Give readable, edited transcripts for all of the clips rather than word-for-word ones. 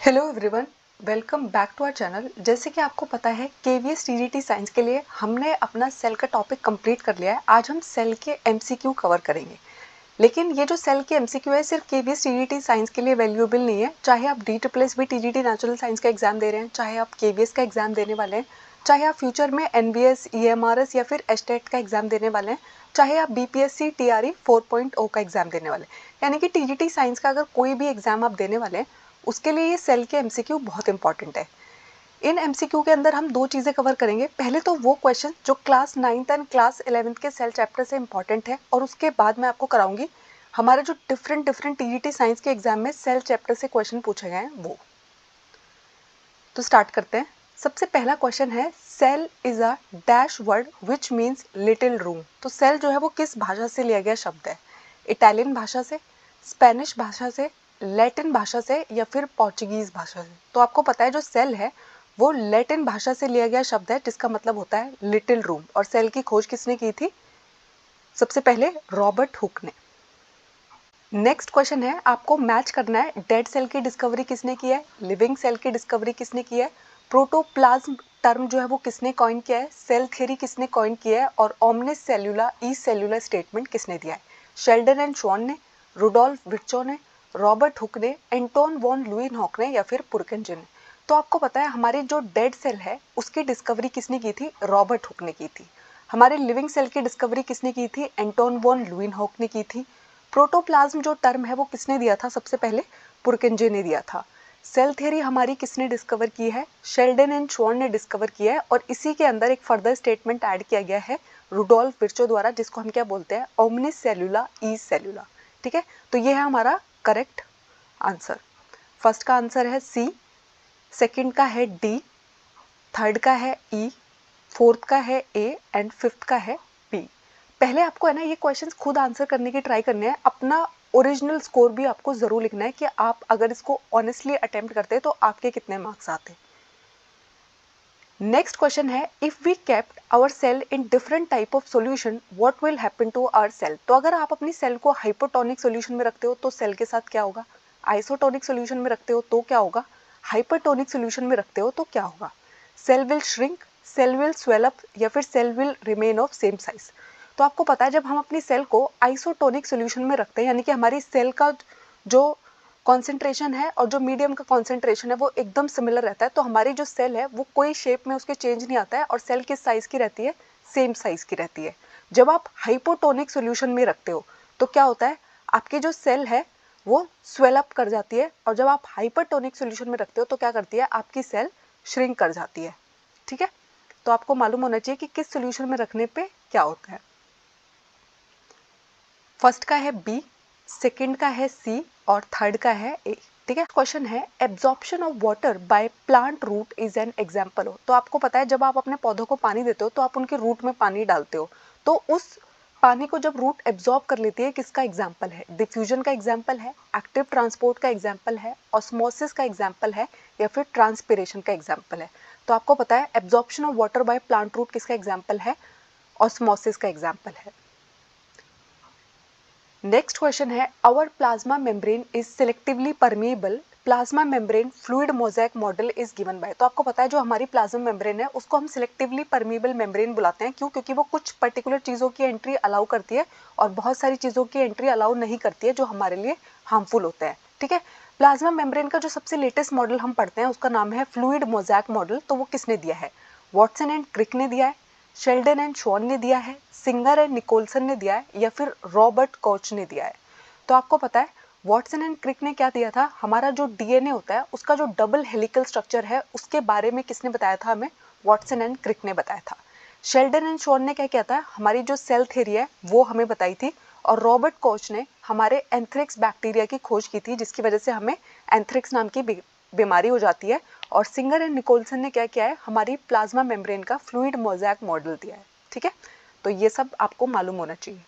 Hello everyone, welcome back to our channel. जैसे कि आपको पता है केवीएस टीजीटी साइंस के लिए हमने अपना सेल का टॉपिक कंप्लीट कर लिया है। आज हम सेल के एमसीक्यू कवर करेंगे। लेकिन ये जो सेल के एमसीक्यू है सिर्फ केवीएस टीजीटी साइंस के लिए वैल्यूएबल नहीं है। चाहे आप DSSB टीजीटी नेचुरल साइंस का एग्जाम दे रहे हैं, चाहे आप केवीएस का एग्जाम देने वाले हैं, चाहे आप फ्यूचर में एनबीएस, ईएमआरएस या फिर एस्टेट का एग्जाम देने वाले हैं, चाहे आप बीपीएससी टीआरई 4.0 का एग्जाम देने वाले हैं, यानी कि टीजीटी साइंस का अगर कोई भी एग्जाम आप देने वाले हैं उसके लिए ये सेल के एमसीक्यू बहुत इंपॉर्टेंट है। इन एमसीक्यू के अंदर हम दो चीज़ें कवर करेंगे। पहले तो वो क्वेश्चन जो class 9th and class 11th के सेल चैप्टर से इंपॉर्टेंट है, और उसके बाद मैं आपको कराऊंगी हमारे जो डिफरेंट टीजीटी साइंस के एग्जाम में सेल चैप्टर से क्वेश्चन पूछे गए हैं वो। तो स्टार्ट करते हैं। सबसे पहला क्वेश्चन है, cell is a dash word which means little room. तो सेल जो है वो किस भाषा से लिया गया शब्द है? इटालियन भाषा से, स्पेनिश भाषा से, लैटिन भाषा से या फिर पोर्चुगीज भाषा से? तो आपको पता है जो सेल है वो लैटिन भाषा से लिया गया शब्द है जिसका मतलब होता है लिटिल रूम। और सेल की खोज किसने की थी? सबसे पहले रॉबर्ट हुक ने। नेक्स्ट क्वेश्चन है, आपको मैच करना है डेड सेल की डिस्कवरी किसने की है, लिविंग सेल की डिस्कवरी किसने की है, प्रोटोप्लाज्म टर्म जो है वो किसने कॉइन किया है, सेल थ्योरी किसने कॉइन किया है, और ओमनिस सेल्यूला ई सेल्यूलर स्टेटमेंट किसने दिया है? शेल्डन एंड श्वान ने, रुडोल्फ विर्चो ने, रॉबर्ट हुक ने, एंटोन वॉन लुइनहॉक ने या फिर पुरकेंजे ने? तो आपको पता है हमारी जो डेड सेल है उसकी डिस्कवरी किसने की थी? रॉबर्ट हुक ने की थी। हमारे लिविंग सेल की डिस्कवरी किसने की थी? एंटोन वॉन लुइनहॉक ने की थी। प्रोटोप्लाज्म जो टर्म है वो किसने दिया था? सबसे पहले पुरकेंजे ने दिया था। सेल थ्योरी हमारी किसने डिस्कवर की है? शेल्डन एंड श्वान ने डिस्कवर किया है, और इसी के अंदर एक फर्दर स्टेटमेंट ऐड किया गया है रुडोल्फ विर्चो द्वारा, जिसको हम क्या बोलते हैं? ओमनिस सेल्यूला ई सेल्यूला। ठीक है, तो ये है हमारा करेक्ट आंसर। फर्स्ट का आंसर है सी, सेकंड का है डी, थर्ड का है ई, फोर्थ का है ए एंड फिफ्थ का है बी। पहले आपको है ना ये क्वेश्चंस खुद आंसर करने की ट्राई करने हैं। अपना ओरिजिनल स्कोर भी आपको जरूर लिखना है कि आप अगर इसको ऑनेस्टली अटेम्प्ट करते हैं तो आपके कितने मार्क्स आते। नेक्स्ट क्वेश्चन है, if we kept our cell in different type of solution what will happen to our cell. तो अगर आप अपनी सेल को हाइपोटोनिक सॉल्यूशन में रखते हो तो सेल के साथ क्या होगा? आइसोटोनिक सॉल्यूशन में रखते हो तो क्या होगा? हाइपरटोनिक सॉल्यूशन में रखते हो तो क्या होगा? Cell will shrink, cell will swell up या फिर cell will remain of same size? तो आपको पता है जब हम अपनी सेल को आइसोटोनिक सॉल्यूशन में रखते हैं, यानी कि हमारी सेल का जो कॉन्सेंट्रेशन है और जो मीडियम का कॉन्सेंट्रेशन है वो एकदम सिमिलर रहता है, तो हमारी जो सेल है वो कोई शेप में उसके चेंज नहीं आता है, और सेल किस साइज की रहती है? सेम साइज की रहती है। जब आप हाइपोटोनिक सॉल्यूशन में रखते हो तो क्या होता है? आपकी जो सेल है वो स्वेल अप कर जाती है, और जब आप हाइपरटोनिक सॉल्यूशन में रखते हो तो क्या करती है? आपकी सेल श्रिंक कर जाती है। ठीक है, तो आपको मालूम होना चाहिए कि किस सॉल्यूशन में रखने पे क्या होता है। फर्स्ट का है बी, सेकंड का है सी और थर्ड का है ए। ठीक है, क्वेश्चन है, absorption of water by plant root is an example हो। तो आपको पता है जब आप अपने पौधों को पानी देते हो तो आप उनके रूट में पानी डालते हो, तो उस पानी को जब रूट एब्जॉर्ब कर लेती है किसका एग्जाम्पल है? डिफ्यूजन का एग्जाम्पल है, एक्टिव ट्रांसपोर्ट का एग्जाम्पल है, ऑस्मोसिस का एग्जाम्पल है या फिर ट्रांसपिरेशन का एग्जाम्पल है? तो आपको पता है absorption of water by plant root किसका एग्जाम्पल है? ऑस्मोसिस का एग्जाम्पल है। नेक्स्ट क्वेश्चन है, our plasma membrane is selectively permeable, plasma membrane fluid mosaic model is given by. तो आपको पता है जो हमारी प्लाज्मा मेम्ब्रेन है उसको हम सिलेक्टिवली परमिएबल मेम्ब्रेन बुलाते हैं। क्यों? क्योंकि वो कुछ पर्टिकुलर चीज़ों की एंट्री अलाउ करती है और बहुत सारी चीज़ों की एंट्री अलाउ नहीं करती है जो हमारे लिए हार्मफुल होते हैं। ठीक है, प्लाज्मा मेम्ब्रेन का जो सबसे लेटेस्ट मॉडल हम पढ़ते हैं उसका नाम है फ्लूइड मोज़ेक मॉडल। तो वो किसने दिया है? वॉटसन एंड क्रिक ने दिया है, शेल्डन एंड शॉन ने दिया है, सिंगर एंड निकोलसन ने दिया है या फिर रॉबर्ट कोच ने दिया है? तो आपको पता है वॉटसन एंड क्रिक ने क्या दिया था? हमारा जो डीएनए होता है उसका जो डबल हेलिकल स्ट्रक्चर है उसके बारे में किसने बताया था हमें? वॉटसन एंड क्रिक ने बताया था। शेल्डन एंड शॉन ने क्या किया था? हमारी जो सेल थ्योरी है वो हमें बताई थी, और रॉबर्ट कोच ने हमारे एंथ्रेक्स बैक्टीरिया की खोज की थी जिसकी वजह से हमें एंथ्रेक्स नाम की बीमारी हो जाती है। और सिंगर एंड निकोलसन ने क्या किया है? हमारी प्लाज्मा मेम्ब्रेन का फ्लूइड मोज़ेक मॉडल दिया है। ठीक है, तो ये सब आपको मालूम होना चाहिए।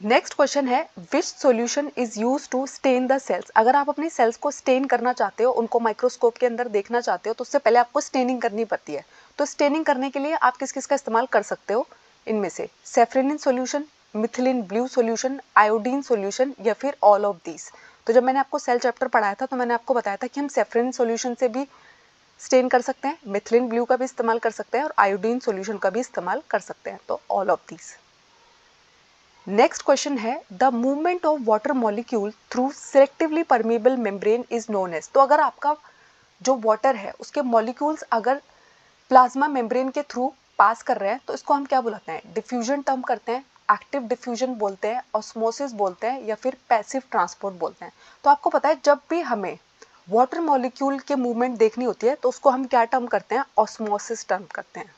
नेक्स्ट क्वेश्चन है, which solution is use to stain the cells. अगर आप अपनी सेल्स को स्टेन करना चाहते हो, उनको माइक्रोस्कोप के अंदर देखना चाहते हो, तो उससे पहले आपको स्टेनिंग करनी पड़ती है। तो स्टेनिंग करने के लिए आप किस किस का इस्तेमाल कर सकते हो? इनमें से safranin solution, methylene blue solution, iodine solution या फिर ऑल ऑफ दीज। तो जब मैंने आपको सेल चैप्टर पढ़ाया था तो मैंने आपको बताया था कि हम सेफ्रिन सॉल्यूशन से भी स्टेन कर सकते हैं, मिथिलिन ब्लू का भी इस्तेमाल कर सकते हैं और आयोडीन सॉल्यूशन का भी इस्तेमाल कर सकते हैं। तो all of these. Next question है the movement of water molecule through selectively permeable membrane is known as. तो अगर आपका जो वाटर है उसके मॉलिक्यूल्स अगर प्लाज्मा मेम्ब्रेन के थ्रू पास कर रहे हैं तो इसको हम क्या बुलाते हैं? डिफ्यूजन टर्म करते हैं, एक्टिव डिफ्यूजन बोलते हैं, ऑस्मोसिस बोलते हैं या फिर पैसिव ट्रांसपोर्ट बोलते हैं। तो आपको पता है जब भी हमें वाटर मॉलिक्यूल के मूवमेंट देखनी होती है तो उसको हम क्या टर्म करते हैं? ऑस्मोसिस टर्म करते हैं।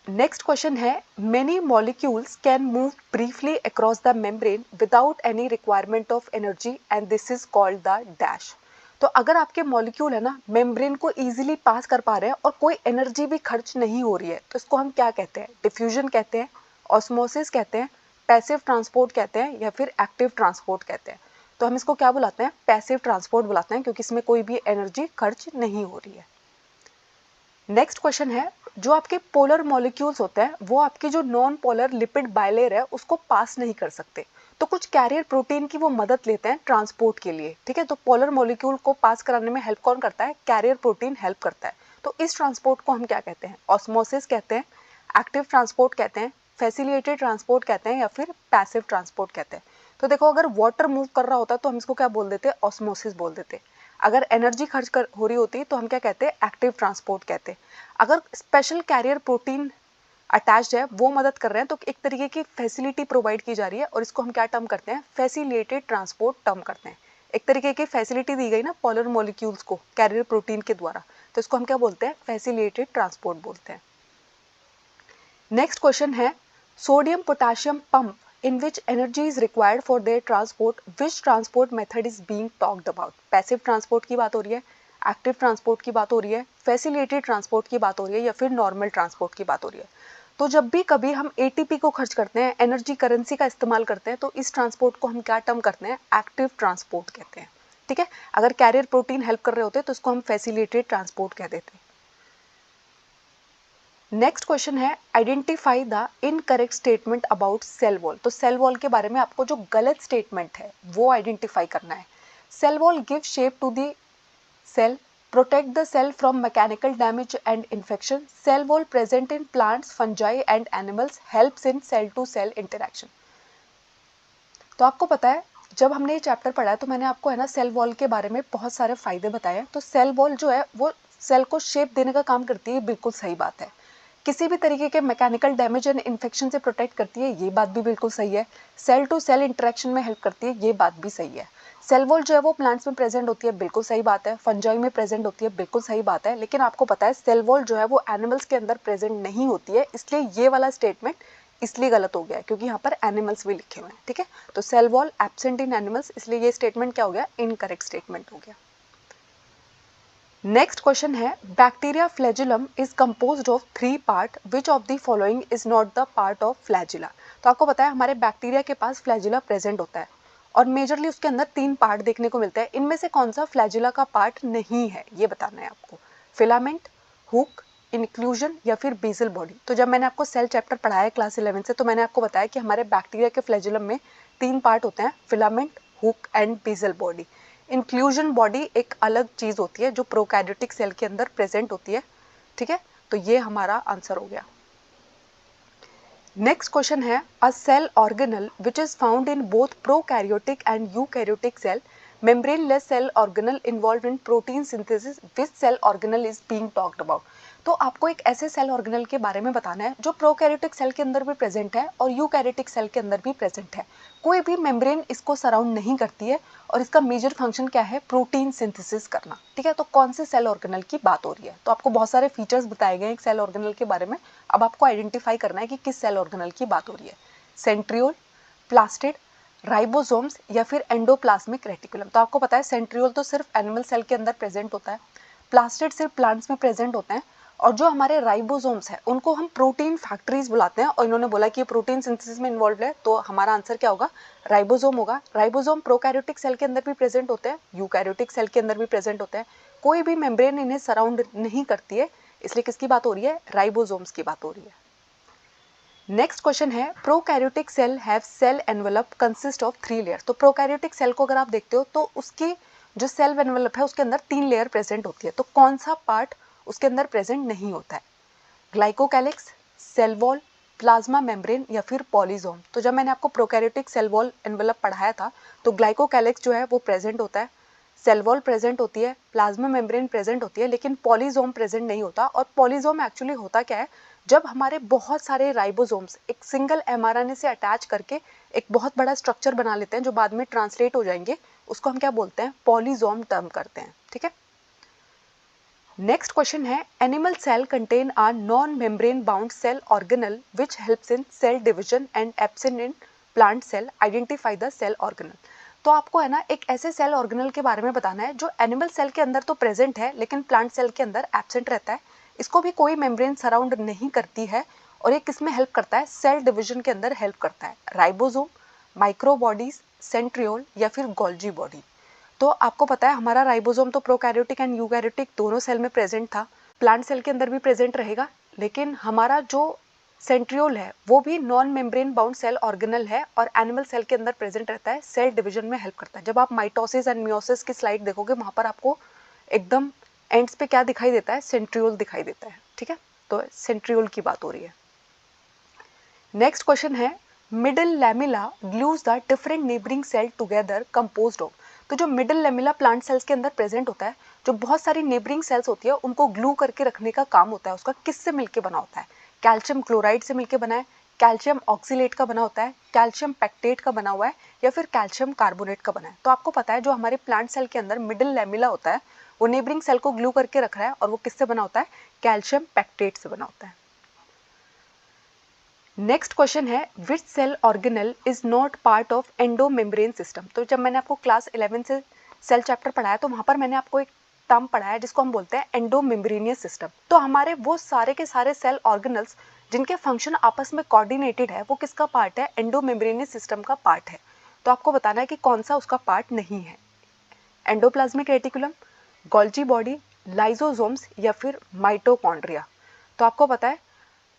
नेक्स्ट क्वेश्चन है many molecules can move briefly across the membrane without any requirement of energy and this is called the dash. तो अगर आपके मॉलिक्यूल है ना मेम्ब्रेन को इजीली पास कर पा रहे हैं और कोई एनर्जी भी खर्च नहीं हो रही है तो इसको हम क्या कहते हैं? डिफ्यूजन कहते हैं, ऑस्मोसिस कहते हैं, पैसिव ट्रांसपोर्ट कहते हैं या फिर एक्टिव ट्रांसपोर्ट कहते हैं। तो हम इसको क्या बुलाते हैं? पैसिव ट्रांसपोर्ट बुलाते हैं क्योंकि इसमें कोई भी एनर्जी खर्च नहीं हो रही है। नेक्स्ट क्वेश्चन है जो आपके पोलर मॉलिक्यूल्स होते हैं वो आपकी जो नॉन पोलर लिपिड बाइलेयर है उसको पास नहीं कर सकते, तो कुछ कैरियर प्रोटीन की वो मदद लेते हैं ट्रांसपोर्ट के लिए। ठीक है, तो पोलर मॉलिक्यूल को पास कराने में हेल्प कौन करता है? कैरियर प्रोटीन हेल्प करता है। तो इस ट्रांसपोर्ट को हम क्या कहते हैं? ऑस्मोसिस कहते हैं, एक्टिव ट्रांसपोर्ट कहते हैं, फैसिलिटेटेड ट्रांसपोर्ट कहते हैं या फिर पैसिव ट्रांसपोर्ट कहते हैं। तो देखो अगर वाटर मूव कर रहा होता तो हम इसको क्या बोल देते? ऑस्मोसिस बोल देते। अगर एनर्जी खर्च कर हो रही होती तो हम क्या कहते हैं? एक्टिव ट्रांसपोर्ट कहते। अगर स्पेशल कैरियर प्रोटीन अटैच्ड है वो मदद कर रहे हैं तो एक तरीके की फैसिलिटी प्रोवाइड की जा रही है और इसको हम क्या टर्म करते हैं? फैसिलिटेटेड ट्रांसपोर्ट टर्म करते हैं। एक तरीके की फैसिलिटी दी गई ना पोलर मॉलिक्यूल्स को कैरियर प्रोटीन के द्वारा, तो इसको हम क्या बोलते हैं? फैसिलिटेटेड ट्रांसपोर्ट बोलते हैं। नेक्स्ट क्वेश्चन है sodium potassium pump in which energy is required for their transport, which transport method is being talked about? Passive transport की बात हो रही है, एक्टिव ट्रांसपोर्ट की बात हो रही है, फैसिलिटेटेड ट्रांसपोर्ट की बात हो रही है या फिर नॉर्मल ट्रांसपोर्ट की बात हो रही है। तो जब भी कभी हम एटीपी को खर्च करते हैं, एनर्जी करेंसी का इस्तेमाल करते हैं तो इस ट्रांसपोर्ट को हम क्या टर्म करते हैं? एक्टिव ट्रांसपोर्ट कहते हैं। ठीक है, अगर कैरियर प्रोटीन हेल्प कर रहे होते तो इसको हम फैसिलिटेटेड ट्रांसपोर्ट कह देते हैं। नेक्स्ट क्वेश्चन है identify the incorrect statement about cell wall. तो सेल वॉल के बारे में आपको जो गलत स्टेटमेंट है वो आइडेंटिफाई करना है। Cell wall give shape to the cell, protect the cell from mechanical damage and infection, cell wall present in plants, fungi and animals, helps in cell to cell interaction. तो आपको पता है जब हमने ये चैप्टर पढ़ा है तो मैंने आपको है ना सेल वॉल के बारे में बहुत सारे फायदे बताए। तो सेल वॉल जो है वो सेल को शेप देने का काम करती है, बिल्कुल सही बात है। किसी भी तरीके के मैकेनिकल डैमेज एंड इन्फेक्शन से प्रोटेक्ट करती है, ये बात भी बिल्कुल सही है। सेल टू सेल इंटरेक्शन में हेल्प करती है, ये बात भी सही है। सेल वॉल जो है वो प्लांट्स में प्रेजेंट होती है, बिल्कुल सही बात है। फंजाई में प्रेजेंट होती है, बिल्कुल सही बात है। लेकिन आपको पता है सेल वॉल जो है वो एनिमल्स के अंदर प्रेजेंट नहीं होती है, इसलिए ये वाला स्टेटमेंट इसलिए गलत हो गया है क्योंकि यहाँ पर एनिमल्स भी लिखे हुए हैं। ठीक है, तो cell wall absent in animals, इसलिए ये स्टेटमेंट क्या हो गया? इनकरेक्ट स्टेटमेंट हो गया। नेक्स्ट क्वेश्चन है bacteria flagellum is composed of 3 part, which of the following is not the part of flagella. तो आपको पता है हमारे बैक्टीरिया के पास फ्लैजिला प्रेजेंट होता है और मेजरली उसके अंदर 3 पार्ट देखने को मिलता है। इनमें से कौन सा फ्लैजिला का पार्ट नहीं है ये बताना है आपको। फिलामेंट, हुक, इंक्लूजन या फिर बेसल बॉडी। तो जब मैंने आपको सेल चैप्टर पढ़ाया क्लास 11 से तो मैंने आपको बताया कि हमारे बैक्टीरिया के फ्लैजिलम में 3 पार्ट होते हैं, filament, hook and basal body. Inclusion body एक अलग चीज होती है जो प्रोकैरियोटिक सेल के अंदर प्रेजेंट होती है। ठीक है, तो ये हमारा आंसर हो गया। नेक्स्ट क्वेश्चन है a cell organelle which is found in both prokaryotic and eukaryotic cell, membraneless cell organelle involved in protein synthesis, which cell organelle is being talked about. तो आपको एक ऐसे सेल ऑर्गेनल के बारे में बताना है जो प्रोकैरियोटिक सेल के अंदर भी प्रेजेंट है और यूकैरियोटिक सेल के अंदर भी प्रेजेंट है। कोई भी मेम्ब्रेन इसको सराउंड नहीं करती है और इसका मेजर फंक्शन क्या है? प्रोटीन सिंथेसिस करना। ठीक है, तो कौन से सेल ऑर्गेनल की बात हो रही है? तो आपको बहुत सारे फीचर्स बताए गए हैं एक सेल ऑर्गेनल के बारे में, अब आपको आइडेंटिफाई करना है कि किस सेल ऑर्गेनल की बात हो रही है। सेंट्रियोल, प्लास्टिड, राइबोसोम्स या फिर एंडोप्लाज्मिक रेटिकुलम। तो आपको पता है सेंट्रियोल तो सिर्फ एनिमल सेल के अंदर प्रेजेंट होता है, प्लास्टिड सिर्फ प्लांट्स में प्रेजेंट होते हैं और जो हमारे राइबोसोम्स है उनको हम प्रोटीन फैक्ट्रीज बुलाते हैं और इन्होंने बोला कि ये प्रोटीन सिंथेसिस में इन्वॉल्व है, तो हमारा आंसर क्या होगा? राइबोसोम होगा। राइबोसोम प्रोकैरियोटिक सेल के अंदर भी प्रेजेंट होते हैं, यूकैरियोटिक सेल के अंदर भी प्रेजेंट होते हैं। कोई भी मेम्ब्रेन इन्हें सराउंड नहीं करती है, इसलिए किसकी बात हो रही है? राइबोसोम्स की बात हो रही है। नेक्स्ट क्वेश्चन है prokaryotic cell have cell envelope consist of 3 layer. तो प्रोकैरियोटिक सेल को अगर आप देखते हो तो उसकी जो सेल एनवेलप है उसके अंदर 3 लेयर प्रेजेंट होती है। तो कौन सा पार्ट उसके अंदर प्रेजेंट नहीं होता है? Glycocalyx, cell wall, plasma membrane या फिर पॉलीजोम। तो जब मैंने आपको प्रोकैरियोटिक सेल वॉल एनवेलप पढ़ाया था तो ग्लाइकोकैलिक्स जो है वो प्रेजेंट होता है, सेल वॉल प्रेजेंट होती है, प्लाज्मा मेम्ब्रेन प्रेजेंट होती है, लेकिन पॉलीजोम प्रेजेंट नहीं होता। और पॉलीजोम एक्चुअली होता क्या है, जब हमारे बहुत सारे राइबोसोम्स एक सिंगल एमआरएनए से अटैच करके एक बहुत बड़ा स्ट्रक्चर बना लेते हैं जो बाद में ट्रांसलेट हो जाएंगे, उसको हम क्या बोलते हैं? पॉलीजोम टर्म करते हैं। ठीक है। नेक्स्ट क्वेश्चन है animal cell contain are non membrane bound cell organelle which helps in cell division and absent in plant cell, identify the cell organelle. तो आपको है ना एक ऐसे सेल ऑर्गेनल के बारे में बताना है जो एनिमल सेल के अंदर तो प्रेजेंट है लेकिन प्लांट सेल के अंदर एब्सेंट रहता है, इसको भी कोई मेम्ब्रेन सराउंड नहीं करती है, और ये किस में हेल्प करता है? सेल डिवीजन के अंदर हेल्प करता है। राइबोसोम, माइक्रोबॉडीज, सेंट्रियोल या फिर गोल्जी बॉडी। तो आपको पता है हमारा राइबोसोम तो प्रोकैरियोटिक एंड यूकैरियोटिक दोनों सेल में प्रेजेंट था, प्लांट सेल के अंदर भी प्रेजेंट रहेगा, लेकिन हमारा जो सेंट्रियोल है वो भी non membrane bound cell organelle है और एनिमल सेल के अंदर प्रेजेंट रहता है, सेल डिवीजन में हेल्प करता है। जब आप माइटोसिस एंड मियोसिस की स्लाइड देखोगे वहां पर आपको एकदम एंड्स पे क्या दिखाई देता है? सेंट्रियोल दिखाई देता है। ठीक है, तो सेंट्रियोल की बात हो रही है। नेक्स्ट क्वेश्चन है middle lamella glues the different neighbouring cell together composed of. तो जो मिडिल लैमिला प्लांट सेल्स के अंदर प्रेजेंट होता है, जो बहुत सारी नेबरिंग सेल्स होती है उनको ग्लू करके रखने का काम होता है उसका। किससे मिलके बना होता है? कैल्शियम क्लोराइड से मिलके बना है, कैल्शियम ऑक्सीलेट का बना होता है, कैल्शियम पैक्टेट का बना हुआ है या फिर कैल्शियम कार्बोनेट का बना है। तो आपको पता है जो हमारे प्लांट सेल के अंदर मिडिल लैमिला होता है वो नेबरिंग सेल को ग्लू करके रख रहा है और वो किससे बना होता है? कैल्शियम पैक्टेट से बना होता है। नेक्स्ट क्वेश्चन है which cell organelle is not part of endo membrane system. तो जब मैंने आपको क्लास 11 से सेल चैप्टर पढ़ाया तो वहां पर मैंने आपको एक टर्म पढ़ाया जिसको हम बोलते हैं एंडो मेम्ब्रेनियस सिस्टम। तो हमारे वो सारे के सारे सेल ऑर्गेनल्स जिनके फंक्शन आपस में कोऑर्डिनेटेड है वो किसका पार्ट है? एंडो मेम्ब्रेनियस सिस्टम का पार्ट है। तो आपको बताना है कि कौन सा उसका पार्ट नहीं है। Endoplasmic reticulum, Golgi body, lysosomes या फिर माइटोकॉन्ड्रिया। तो आपको पता है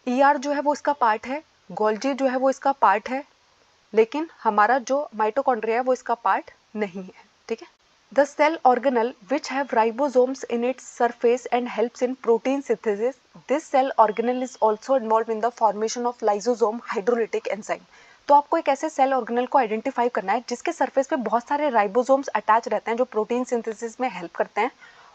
ईआर जो है वो इसका पार्ट है, गोल्जी जो है वो इसका पार्ट है, लेकिन हमारा जो माइटोकॉन्ड्रिया है वो इसका पार्ट नहीं है। ठीक है। The cell organelle which have ribosomes in its surface and helps in protein synthesis, this cell organelle is also involve in the formation of lysosome hydrolytic enzyme. तो आपको एक ऐसे सेल ऑर्गेनल को आइडेंटिफाई करना है जिसके सरफेस पे बहुत सारे राइबोसोम्स अटैच रहते हैं जो प्रोटीन सिंथेसिस में हेल्प करते हैं,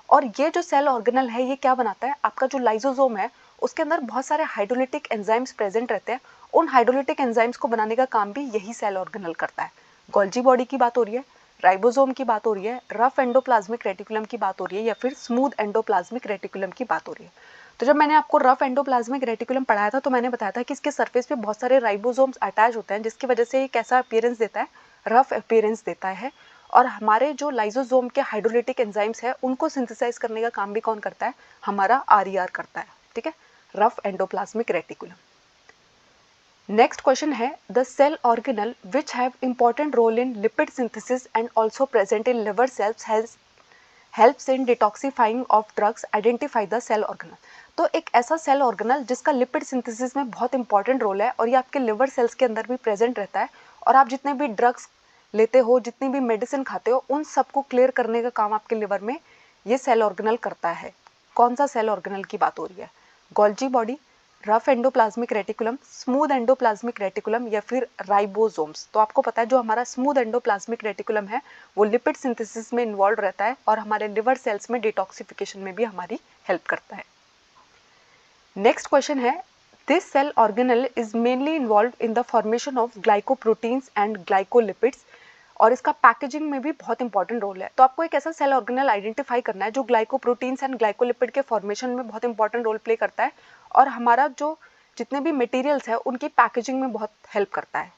और ये जो सेल ऑर्गेनल है ये क्या बनाता है? आपका जो लाइसोसोम है उसके अंदर बहुत सारे हाइड्रोलिटिक एंजाइम्स प्रेजेंट रहते हैं, उन हाइड्रोलिटिक एंजाइम्स को बनाने का काम भी यही सेल ऑर्गेनल करता है। गोल्जी बॉडी की बात हो रही है, राइबोसोम की बात हो रही है, रफ एंडोप्लाज्मिक रेटिकुलम की बात हो रही है या फिर स्मूथ एंडोप्लाज्मिक रेटिकुलम की बात हो रही है। तो जब मैंने आपको रफ एंडोप्लाज्मिक रेटिकुलम पढ़ाया था तो मैंने बताया था कि इसके सरफेस पे बहुत सारे राइबोसोम्स अटैच होते हैं जिसकी वजह से ये कैसा अपीयरेंस देता है? रफ अपीयरेंस देता है। और हमारे जो लाइसोसोम के हाइड्रोलिटिक एंजाइम्स है उनको सिंथेसाइज करने का काम भी कौन करता है? हमारा आरईआर करता है। ठीक है, rough endoplasmic reticulum. Next question है the cell organelle which have important role in lipid synthesis and also present in liver cells helps in detoxifying of drugs, identify the cell organelle. तो एक ऐसा cell organelle जिसका lipid synthesis में बहुत important role है और ये आपके लिवर सेल्स के अंदर भी प्रेजेंट रहता है, और आप जितने भी ड्रग्स लेते हो, जितनी भी मेडिसिन खाते हो, उन सबको क्लियर करने का काम आपके लिवर में ये सेल ऑर्गेनल करता है। कौन सा सेल ऑर्गेनल की बात हो रही है? Golgi body, rough endoplasmic reticulum, smooth endoplasmic reticulum या फिर राइबोसोम्स। तो आपको पता है जो हमारा स्मूथ एंडोप्लाज्मिक रेटिकुलम है वो लिपिड सिंथेसिस में इन्वॉल्व रहता है और हमारे लिवर सेल्स में डिटॉक्सिफिकेशन में भी हमारी हेल्प करता है। नेक्स्ट क्वेश्चन है this cell organelle is mainly involve in the formation of glycoproteins and glycolipids, और इसका पैकेजिंग में भी बहुत इंपॉर्टेंट रोल है। तो आपको एक ऐसा सेल ऑर्गेनल आइडेंटिफाई करना है जो ग्लाइकोप्रोटीन्स एंड ग्लाइकोलिपिड के फॉर्मेशन में बहुत इंपॉर्टेंट रोल प्ले करता है और हमारा जो जितने भी मटेरियल्स है उनकी पैकेजिंग में बहुत हेल्प करता है।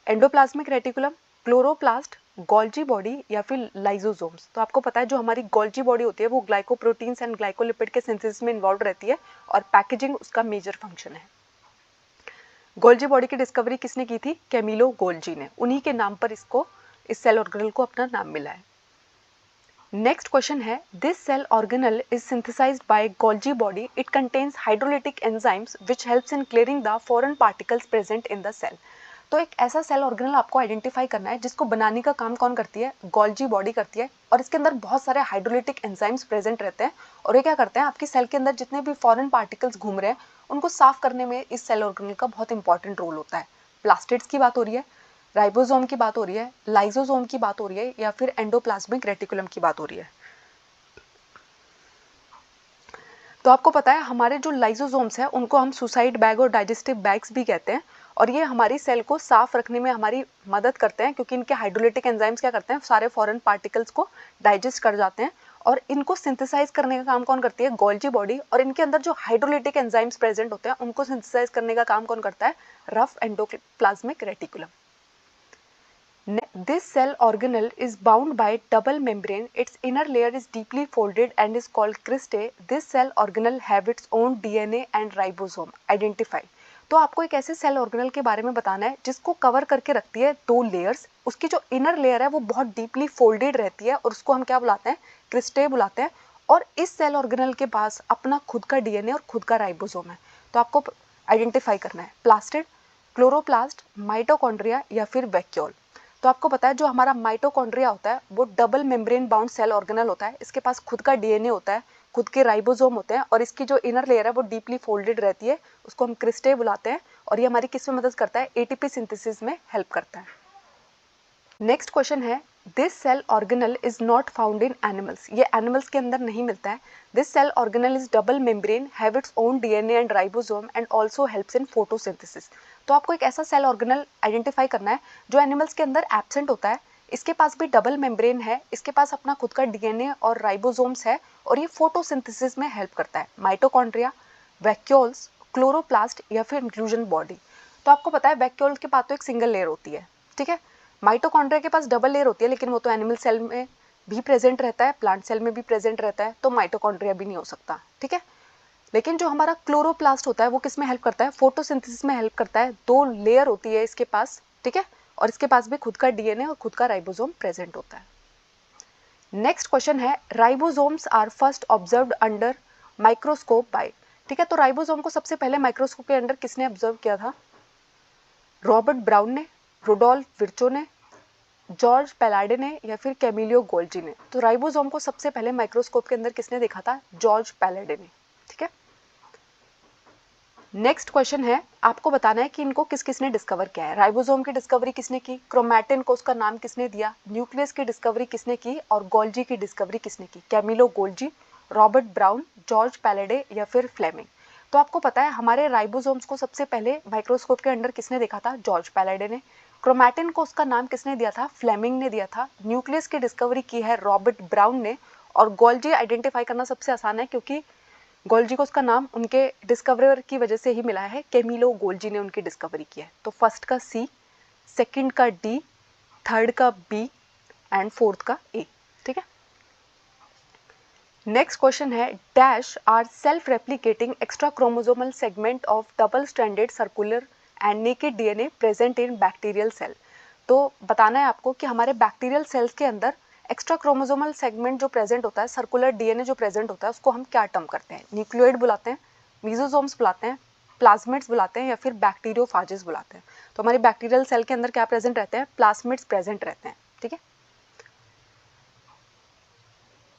Endoplasmic reticulum, chloroplast, Golgi body या फिर लाइसोसोम्स। तो आपको पता है जो हमारी गोल्जी बॉडी होती है वो ग्लाइकोप्रोटीन्स एंड ग्लाइकोलिपिड के सिंथेसिस में इन्वॉल्व रहती है और पैकेजिंग उसका मेजर फंक्शन है। गोल्जी बॉडी की डिस्कवरी किसने की थी? कैमिलो गोल्जी ने। उन्हीं के नाम पर इसको, इस सेल ऑर्गेनल को अपना नाम मिला है। नेक्स्ट क्वेश्चन है, this cell organelle is synthesised by Golgi body, it contains hydrolytic enzymes which helps in clearing the foreign particles present in the cell. तो एक ऐसा सेल ऑर्गेनल आपको आइडेंटिफाई करना है जिसको बनाने का काम कौन करती है, गोल्जी बॉडी करती है, और इसके अंदर बहुत सारे हाइड्रोलिटिक एंजाइम्स प्रेजेंट रहते हैं और ये क्या करते हैं, आपकी सेल के अंदर जितने भी फॉरेन पार्टिकल्स घूम रहे हैं उनको साफ करने में इस सेल ऑर्गेनल का बहुत इंपॉर्टेंट रोल होता है। प्लास्टिड्स की बात हो रही है, राइबोसोम की बात हो रही है, लाइसोसोम की बात हो रही है, या फिर एंडोप्लाज्मिक रेटिकुलम की बात हो रही है। तो आपको पता है हमारे जो लाइसोसोम्स हैं उनको हम सुसाइड बैग और डाइजेस्टिव बैग्स भी कहते हैं, और ये हमारी सेल को साफ रखने में हमारी मदद करते हैं क्योंकि इनके हाइड्रोलिटिक एंजाइम्स क्या करते हैं, सारे फॉरेन पार्टिकल्स को डाइजेस्ट कर जाते हैं, और इनको सिंथेसाइज करने का काम कौन करती है, गोल्जी बॉडी, और इनके अंदर जो हाइड्रोलिटिक एंजाइम्स प्रेजेंट होते हैं उनको सिंथेसाइज करने का काम कौन करता है, rough endoplasmic reticulum. This cell organelle is bound by double membrane. Its inner layer is deeply folded and is called cristae. This cell organelle have its own DNA and ribosome. Identify. तो आपको एक ऐसे cell organelle के बारे में बताना है जिसको कवर करके रखती है दो लेयर्स। उसकी जो इनर लेयर है वो बहुत डीपली फोल्डेड रहती है और उसको हम क्या बुलाते हैं, क्रिस्टे बुलाते हैं। और इस सेल ऑर्गेनल के पास अपना खुद का डीएनए और खुद का राइबोसोम है। तो आपको आइडेंटिफाई करना है, प्लास्टिड, क्लोरोप्लास्ट, माइटोकॉन्ड्रिया या फिर वैक्यूल। तो आपको पता है जो हमारा माइटोकॉन्ड्रिया होता है वो double membrane bound cell organelle होता है। इसके पास खुद का डीएनए होता है, खुद के राइबोसोम होते हैं, और इसकी जो इनर लेयर है वो डीपली फोल्डेड रहती है, उसको हम क्रिस्टे बुलाते हैं, और ये हमारी किस में मदद करता है, एटीपी सिंथेसिस में हेल्प करता है। नेक्स्ट क्वेश्चन है, this cell organelle is not found in animals. ये एनिमल्स के अंदर नहीं मिलता है। This cell organelle is double membrane, have its own DNA and ribosome and also helps in photosynthesis. तो आपको एक ऐसा सेल ऑर्गेनल आइडेंटिफाई करना है जो एनिमल्स के अंदर एब्सेंट होता है। इसके पास भी डबल मेम्ब्रेन है, इसके पास अपना खुद का डीएनए और राइबोसोम्स है, और ये फोटोसिंथेसिस में हेल्प करता है। माइटोकॉन्ड्रिया, वैक्यूल्स, क्लोरोप्लास्ट या फिर इंक्लूजन बॉडी। तो आपको पता है वैक्यूल के पास तो एक सिंगल लेयर होती है, ठीक है। माइटोकॉन्ड्रिया के पास डबल लेयर होती है, लेकिन वो तो एनिमल सेल में भी प्रेजेंट रहता है, प्लांट सेल में भी प्रेजेंट रहता है, तो माइटोकॉन्ड्रिया भी नहीं हो सकता, ठीक है। लेकिन जो हमारा क्लोरोप्लास्ट होता है वो किस में हेल्प करता है, फोटोसिंथेसिस में हेल्प करता है। दो लेयर होती है इसके पास, ठीक है, और इसके पास भी खुद का डीएनए और खुद का राइबोसोम प्रेजेंट होता है। नेक्स्ट क्वेश्चन है, ribosomes are first observed under microscope by. ठीक है, तो राइबोसोम को सबसे पहले माइक्रोस्कोप के अंडर किसने ऑब्जर्व किया था, रॉबर्ट ब्राउन ने, रुडोल्फ विर्चो ने, जॉर्ज पैलाडे ने, या फिर कैमिलियो गोल्जी ने। तो राइबोसोम को सबसे पहले माइक्रोस्कोप के अंदर किसने देखा था, जॉर्ज पैलाडे ने, ठीक है। नेक्स्ट क्वेश्चन है, आपको बताना है कि इनको किस किसने डिस्कवर किया है। राइबोसोम की डिस्कवरी किसने की, क्रोमैटिन को उसका नाम किसने दिया, न्यूक्लियस की डिस्कवरी किसने की, और गोल्जी की डिस्कवरी किसने की, Camillo Golgi, Robert Brown, George Palade या फिर फ्लेमिंग। तो आपको पता है हमारे राइबोसोम्स को सबसे पहले माइक्रोस्कोप के अंदर किसने देखा था, जॉर्ज पैलाडे ने। क्रोमैटिन को उसका नाम किसने दिया था, फ्लेमिंग ने दिया था। न्यूक्लियस की डिस्कवरी की है रॉबर्ट ब्राउन ने, और गोल्जी आइडेंटिफाई करना सबसे आसान है क्योंकि गोल्जी को उसका नाम उनके डिस्कवरर की वजह से ही मिला है, कैमिलो गोल्जी ने उनकी डिस्कवरी की है। तो फर्स्ट का सी, सेकंड का डी, थर्ड का बी एंड फोर्थ का ए, ठीक है। नेक्स्ट क्वेश्चन है, dash are self replicating extra chromosomal segment of double stranded circular and naked DNA present in bacterial cell. तो बताना है आपको कि हमारे बैक्टीरियल सेल्स के अंदर एक्स्ट्रा क्रोमोसोमल सेगमेंट जो प्रेजेंट होता है, सर्कुलर डीएनए जो प्रेजेंट होता है, उसको हम क्या टर्म करते हैं, न्यूक्लियोइड बुलाते हैं, मीजोसोम्स बुलाते हैं, प्लाज्मिड्स बुलाते हैं, या फिर बैक्टीरियोफाजेस बुलाते हैं। तो हमारी बैक्टीरियल सेल के अंदर क्या प्रेजेंट रहते हैं, प्लाज्मिड्स प्रेजेंट रहते हैं, ठीक है।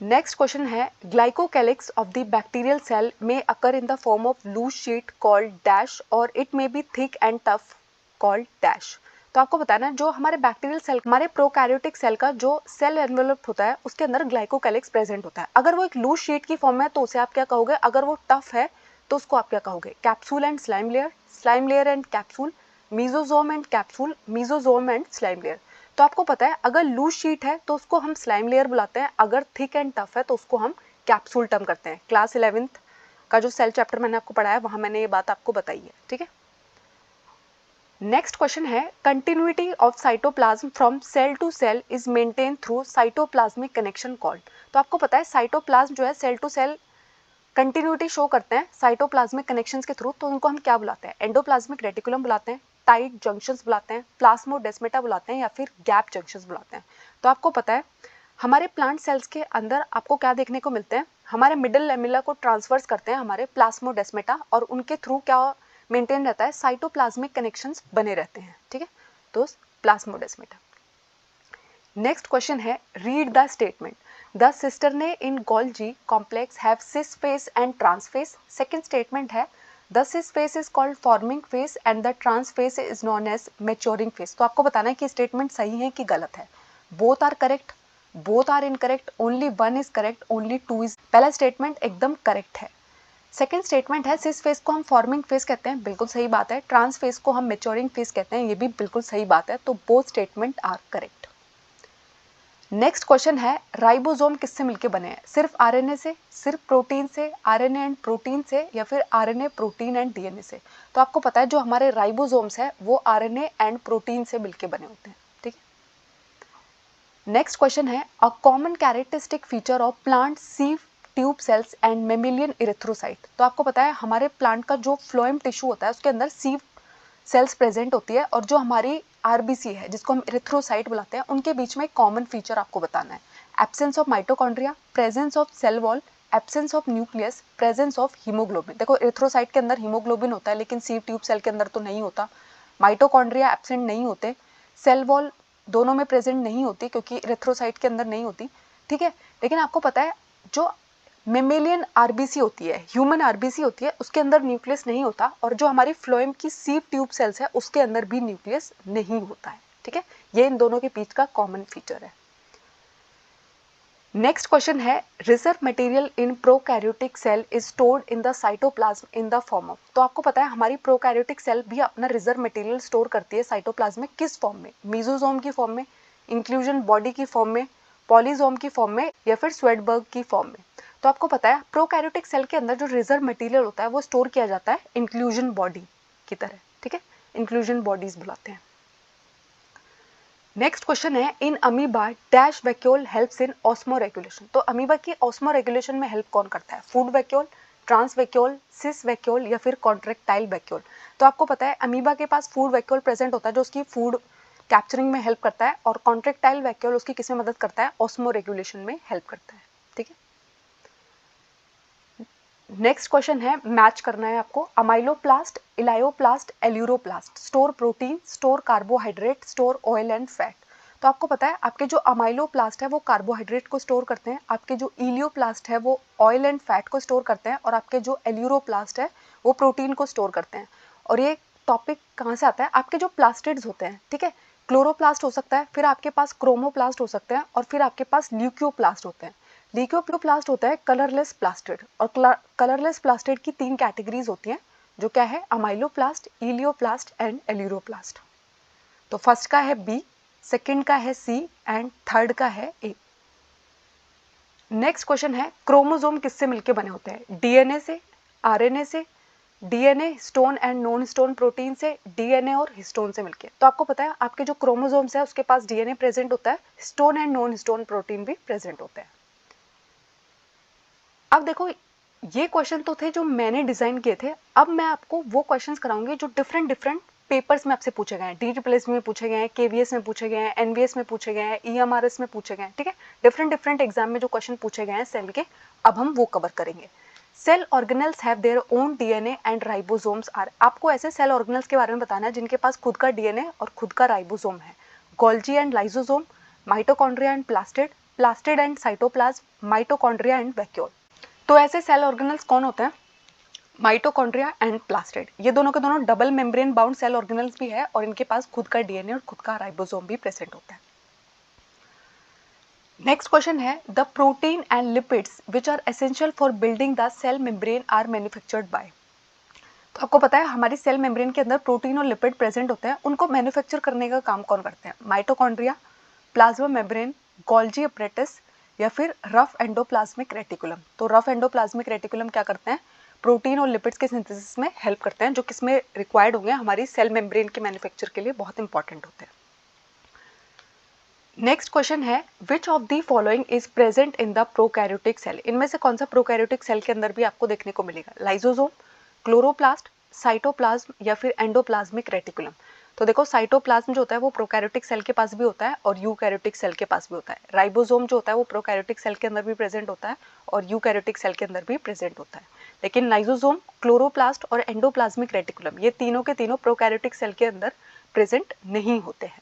नेक्स्ट क्वेश्चन है, glycocalyx of the bacterial cell में occur in the form of loose sheet called dash और it may be thick and tough called dash. तो आपको बताना है जो हमारे बैक्टीरियल सेल, हमारे प्रोकैरियोटिक सेल का जो सेल एनवेलप होता है उसके अंदर ग्लाइकोकैलिक्स प्रेजेंट होता है। अगर वो एक लूज शीट की फॉर्म है तो उसे आप क्या कहोगे, अगर वो टफ है तो उसको आप क्या कहोगे, capsule and slime layer and capsule, mesosome and capsule, mesosome and slime layer. तो आपको पता है अगर लूज शीट है तो उसको हम स्लाइम लेयर बुलाते हैं, अगर थिक एंड टफ है तो उसको हम कैप्सूल टर्म करते हैं। क्लास 11th का जो सेल चैप्टर मैंने आपको पढ़ाया वहां मैंने ये बात आपको बताई है, ठीक है। नेक्स्ट क्वेश्चन है, continuity of cytoplasm from cell to cell is maintain through cytoplasmic connection called. तो आपको पता है साइटोप्लाज्म जो है cell to cell continuity show करते हैं साइटोप्लाज्मिक कनेक्शंस के थ्रू, तो उनको हम क्या बुलाते हैं, एंडोप्लाज्मिक रेटिकुलम बुलाते हैं, टाइट जंक्शंस बुलाते हैं, प्लाज्मोडेस्माटा बुलाते हैं, या फिर गैप जंक्शंस बुलाते हैं। तो आपको पता है हमारे प्लांट सेल्स के अंदर आपको क्या देखने को मिलते हैं, हमारे मिडिल लेमिला को ट्रांसवर्स करते हैं हमारे प्लाज्मोडेस्माटा और उनके थ्रू क्या मेंटेन रहता है, साइटोप्लाज्मिक कनेक्शंस बने रहते हैं, ठीक है, तो प्लाज्मोडेस्माटा। नेक्स्ट क्वेश्चन है, read the statement, the cisternae in Golgi complex have cis face and trans face. Second statement है, the cis face is called forming face and the trans face is known as maturing face. तो आपको बताना है कि statement सही है कि गलत है। Both are correct, both are incorrect, only one is correct, only two is. पहला स्टेटमेंट एकदम करेक्ट है। सेकेंड स्टेटमेंट है, सिस फेस को हम फॉर्मिंग फेस कहते हैं, बिल्कुल सही बात है। ट्रांस फेस को हम मैच्योरिंग फेस कहते हैं, ये भी बिल्कुल सही बात है। तो both statement are correct. Next question है, राइबोसोम किससे मिलकर बने हैं, सिर्फ आरएनए से, सिर्फ प्रोटीन से, आरएनए एंड प्रोटीन से, या फिर आरएनए प्रोटीन एंड डीएनए से। तो आपको पता है जो हमारे राइबोसोम्स है वो आरएनए एंड प्रोटीन से मिलकर बने होते हैं, ठीक है। नेक्स्ट क्वेश्चन है, a common characteristic feature of plant sieve tube cells and mammalian erythrocyte. तो आपको पता है हमारे प्लांट का जो फ्लोएम टिश्यू होता है उसके अंदर सीव सेल्स प्रेजेंट होती है और जो हमारी आरबीसी है जिसको हम इरेथ्रोसाइट बुलाते हैं, उनके बीच में एक कॉमन फीचर आपको बताना है, absence of mitochondria, presence of cell wall, absence of nucleus, presence of haemoglobin. देखो इरेथ्रोसाइट के अंदर हीमोग्लोबिन होता है लेकिन सीव ट्यूब सेल के अंदर तो नहीं होता, माइटोकॉन्ड्रिया एब्सेंट नहीं होते, सेल वॉल दोनों में प्रेजेंट नहीं होती क्योंकि इरेथ्रोसाइट के अंदर नहीं होती, ठीक है। लेकिन आपको पता है जो मेमेलियन आरबीसी होती है, ह्यूमन आरबीसी होती है, उसके अंदर न्यूक्लियस नहीं होता, और जो हमारी फ्लोएम की सीव ट्यूब सेल्स है उसके अंदर भी न्यूक्लियस नहीं होता है, ठीक है। ये इन दोनों के बीच का कॉमन फीचर है। नेक्स्ट क्वेश्चन है, reserve material in prokaryotic cell is stored in the cytoplasm in the form of. तो आपको पता है हमारी प्रोकैरियोटिक सेल भी अपना रिजर्व मटेरियल स्टोर करती है साइटोप्लाज्म में, किस फॉर्म में, मीजोसोम की फॉर्म में, इंक्लूजन बॉडी की फॉर्म में, पॉलीजोम की फॉर्म में, या फिर स्वेटबर्ग की फॉर्म में। तो आपको पता है प्रोकैरियोटिक सेल के अंदर जो रिजर्व मटेरियल होता है वो स्टोर किया जाता है इंक्लूजन बॉडी की तरह, ठीक है, इंक्लूजन बॉडीज बुलाते हैं। नेक्स्ट क्वेश्चन है, in amoeba dash vacuole helps in osmo regulation. तो अमीबा की ऑस्मो रेगुलेशन में हेल्प कौन करता है, फूड वैक्यूल, ट्रांस वैक्यूल, सिस वैक्यूल, या फिर कॉन्ट्रेक्टाइल वैक्यूल। तो आपको पता है अमीबा के पास फूड वैक्यूल प्रेजेंट होता है जो उसकी फूड कैप्चरिंग में हेल्प करता है, और कॉन्ट्रेक्टाइल वैक्यूल उसकी किस में मदद करता है, ऑस्मो रेगुलेशन में हेल्प करता है, ठीक है। नेक्स्ट क्वेश्चन है, मैच करना है आपको, amyloplast, elaioplast, aleuroplast store protein, store carbohydrate, store oil and fat. तो आपको पता है आपके जो अमाइलोप्लास्ट है वो कार्बोहाइड्रेट को स्टोर करते हैं, आपके जो इलियोप्लास्ट है वो ऑयल एंड फैट को स्टोर करते हैं, और आपके जो एल्यूरोप्लास्ट है वो प्रोटीन को स्टोर करते हैं। और ये टॉपिक कहाँ से आता है, आपके जो प्लास्टिड्स होते हैं, ठीक है, क्लोरोप्लास्ट हो सकता है, फिर आपके पास क्रोमोप्लास्ट हो सकते हैं, और फिर आपके पास ल्यूकोप्लास्ट होते हैं। ल्यूकोप्लास्ट होता है कलरलेस प्लास्टिड, और कलरलेस प्लास्टिड की 3 कैटेगरीज होती हैं जो क्या है, अमाइलोप्लास्ट, इलियोप्लास्ट एंड एल्यूरोप्लास्ट। तो फर्स्ट का है बी, सेकंड का है सी एंड थर्ड का है ए। नेक्स्ट क्वेश्चन है, क्रोमोसोम किससे मिलके बने होते हैं, डीएनए से, आरएनए से, DNA histone and non histone protein से, डीएनए और हिस्टोन से मिलके। तो आपको पता है आपके जो क्रोमोसोम्स है उसके पास डीएनए प्रेजेंट होता है, histone and non histone protein भी प्रेजेंट होते हैं। अब देखो ये क्वेश्चन तो थे जो मैंने डिजाइन किए थे, अब मैं आपको वो क्वेश्चंस कराऊंगी जो डिफरेंट डिफरेंट पेपर्स में आपसे पूछे गए हैं, DSSS में पूछे गए हैं, KVS में पूछे गए हैं, NVS में पूछे गए हैं, EMRS में पूछे गए हैं, ठीक है। डिफरेंट डिफरेंट एग्जाम में जो क्वेश्चन पूछे गए हैं सेल के, अब हम वो कवर करेंगे। Cell organelles have their own DNA and ribosomes are. आपको ऐसे सेल ऑर्गेनल्स के बारे में बताना है जिनके पास खुद का डीएनए और खुद का राइबोसोम है। Golgi and lysosome, mitochondria and plastid, plastid and cytoplasm, mitochondria and vacuole. तो ऐसे सेल ऑर्गेनल्स कौन होते हैं, माइटोकॉन्ड्रिया एंड प्लास्टिड, ये दोनों के दोनों double membrane bound cell organelles भी है, और इनके पास खुद का डीएनए और खुद का राइबोसोम भी प्रेजेंट होता है। नेक्स्ट क्वेश्चन है, the protein and lipids which are essential for building the cell membrane are manufactured by. तो आपको पता है हमारी सेल मेम्ब्रेन के अंदर प्रोटीन और लिपिड प्रेजेंट होते हैं, उनको मैन्युफैक्चर करने का काम कौन करते हैं, mitochondria, plasma membrane, Golgi apparatus, या फिर रफ एंडोप्लाज्मिक रेटिकुलम। तो रफ एंडोप्लाज्मिक रेटिकुलम क्या करते हैं, प्रोटीन और लिपिड्स के सिंथेसिस में हेल्प करते हैं, जो किसमें रिक्वायर्ड होंगे, हमारी सेल मेम्ब्रेन के मैन्युफैक्चर के लिए बहुत इंपॉर्टेंट होते हैं। नेक्स्ट क्वेश्चन है, which of the following is present in the prokaryotic cell. इनमें से कौन सा प्रोकैरियोटिक सेल के अंदर भी आपको देखने को मिलेगा, लाइसोसोम, क्लोरोप्लास्ट, साइटोप्लाज्म, या फिर एंडोप्लाज्मिक रेटिकुलम। तो देखो साइटोप्लाज्म जो होता है वो प्रोकैरियोटिक सेल के पास भी होता है और यूकैरियोटिक सेल के पास भी होता है। राइबोसोम जो होता है वो प्रोकैरियोटिक सेल के अंदर भी प्रेजेंट होता है और यूकैरियोटिक सेल के अंदर भी प्रेजेंट होता है। लेकिन लाइसोसोम, क्लोरोप्लास्ट और एंडोप्लाज्मिक रेटिकुलम ये तीनों के तीनों प्रोकैरियोटिक सेल के अंदर प्रेजेंट नहीं होते हैं।